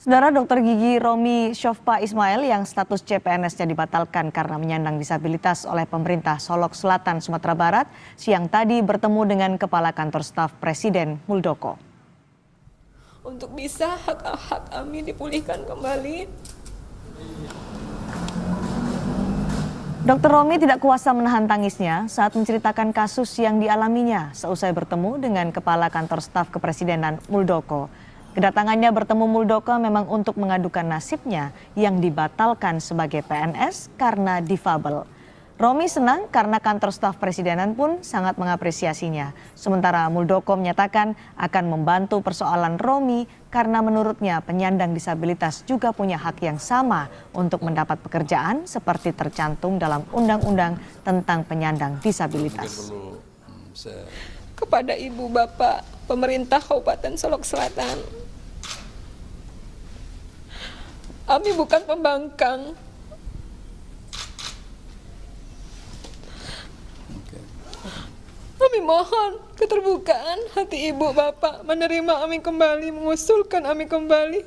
Saudara Dr. Gigi Romi Syofpa Ismail yang status CPNS-nya dibatalkan karena menyandang disabilitas oleh pemerintah Solok Selatan, Sumatera Barat, siang tadi bertemu dengan Kepala Kantor Staf Presiden Muldoko. Untuk bisa hak-hak kami dipulihkan kembali. Dr. Romi tidak kuasa menahan tangisnya saat menceritakan kasus yang dialaminya seusai bertemu dengan Kepala Kantor Staf Kepresidenan Muldoko. Kedatangannya bertemu Muldoko memang untuk mengadukan nasibnya yang dibatalkan sebagai PNS karena difabel. Romi senang karena kantor staf presidenan pun sangat mengapresiasinya. Sementara Muldoko menyatakan akan membantu persoalan Romi karena menurutnya penyandang disabilitas juga punya hak yang sama untuk mendapat pekerjaan seperti tercantum dalam Undang-Undang tentang penyandang disabilitas. Kepada Ibu Bapak Pemerintah Kabupaten Solok Selatan, kami bukan pembangkang. Kami mohon keterbukaan hati Ibu Bapak menerima kami kembali, mengusulkan kami kembali.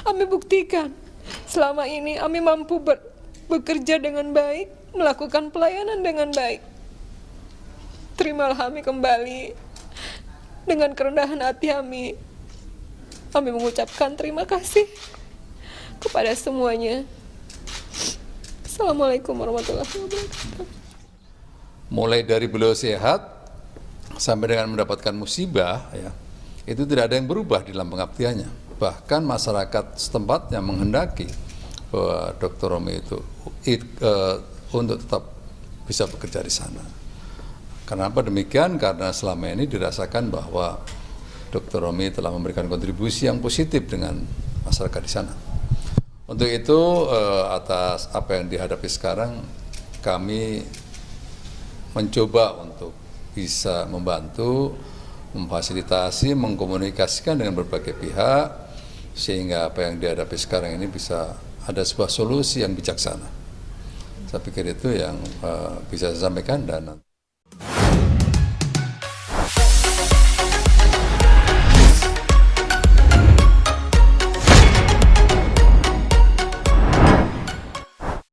Kami buktikan selama ini kami mampu bekerja dengan baik, melakukan pelayanan dengan baik. Terimalah kami kembali dengan kerendahan hati kami. Kami mengucapkan terima kasih kepada semuanya. Assalamualaikum warahmatullahi wabarakatuh. Mulai dari beliau sehat sampai dengan mendapatkan musibah, ya, itu tidak ada yang berubah di dalam pengabdiannya. Bahkan masyarakat setempat yang menghendaki bahwa Dr. Romi itu untuk tetap bisa bekerja di sana. Kenapa demikian? Karena selama ini dirasakan bahwa Dr. Romi telah memberikan kontribusi yang positif dengan masyarakat di sana. Untuk itu, atas apa yang dihadapi sekarang, kami mencoba untuk bisa membantu, memfasilitasi, mengkomunikasikan dengan berbagai pihak, sehingga apa yang dihadapi sekarang ini bisa ada sebuah solusi yang bijaksana. Saya pikir itu yang bisa saya sampaikan. Dan